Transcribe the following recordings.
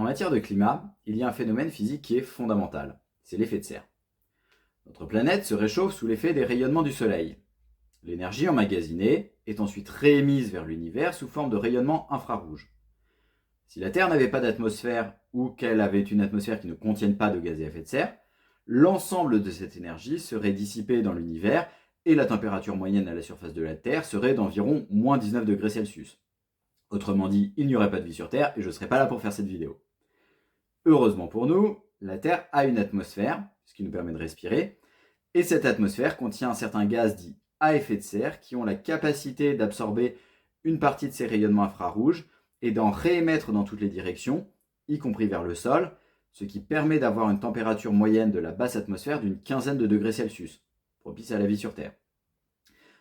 En matière de climat, il y a un phénomène physique qui est fondamental, c'est l'effet de serre. Notre planète se réchauffe sous l'effet des rayonnements du Soleil. L'énergie emmagasinée est ensuite réémise vers l'univers sous forme de rayonnement infrarouge. Si la Terre n'avait pas d'atmosphère ou qu'elle avait une atmosphère qui ne contienne pas de gaz à effet de serre, l'ensemble de cette énergie serait dissipée dans l'univers et la température moyenne à la surface de la Terre serait d'environ moins 19 degrés Celsius. Autrement dit, il n'y aurait pas de vie sur Terre et je ne serais pas là pour faire cette vidéo. Heureusement pour nous, la Terre a une atmosphère, ce qui nous permet de respirer, et cette atmosphère contient certains gaz dits à effet de serre qui ont la capacité d'absorber une partie de ces rayonnements infrarouges et d'en réémettre dans toutes les directions, y compris vers le sol, ce qui permet d'avoir une température moyenne de la basse atmosphère d'une quinzaine de degrés Celsius, propice à la vie sur Terre.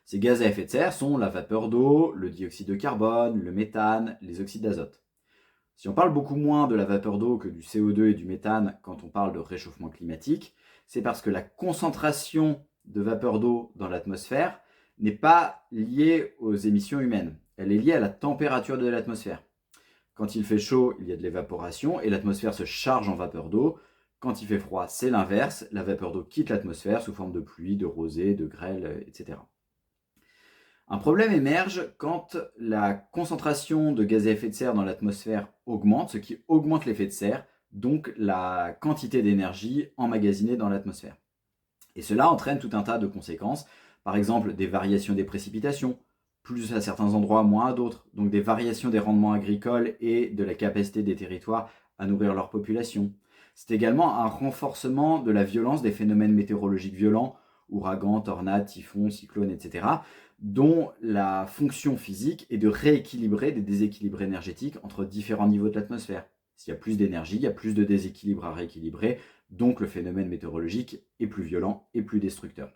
Ces gaz à effet de serre sont la vapeur d'eau, le dioxyde de carbone, le méthane, les oxydes d'azote. Si on parle beaucoup moins de la vapeur d'eau que du CO2 et du méthane quand on parle de réchauffement climatique, c'est parce que la concentration de vapeur d'eau dans l'atmosphère n'est pas liée aux émissions humaines. Elle est liée à la température de l'atmosphère. Quand il fait chaud, il y a de l'évaporation et l'atmosphère se charge en vapeur d'eau. Quand il fait froid, c'est l'inverse. La vapeur d'eau quitte l'atmosphère sous forme de pluie, de rosée, de grêle, etc. Un problème émerge quand la concentration de gaz à effet de serre dans l'atmosphère augmente, ce qui augmente l'effet de serre, donc la quantité d'énergie emmagasinée dans l'atmosphère. Et cela entraîne tout un tas de conséquences, par exemple des variations des précipitations, plus à certains endroits, moins à d'autres, donc des variations des rendements agricoles et de la capacité des territoires à nourrir leur population. C'est également un renforcement de la violence des phénomènes météorologiques violents, ouragans, tornades, typhons, cyclones, etc., dont la fonction physique est de rééquilibrer des déséquilibres énergétiques entre différents niveaux de l'atmosphère. S'il y a plus d'énergie, il y a plus de déséquilibre à rééquilibrer, donc le phénomène météorologique est plus violent et plus destructeur.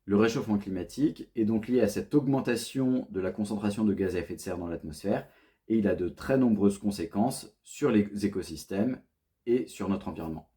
Le réchauffement climatique est donc lié à cette augmentation de la concentration de gaz à effet de serre dans l'atmosphère et il a de très nombreuses conséquences sur les écosystèmes et sur notre environnement.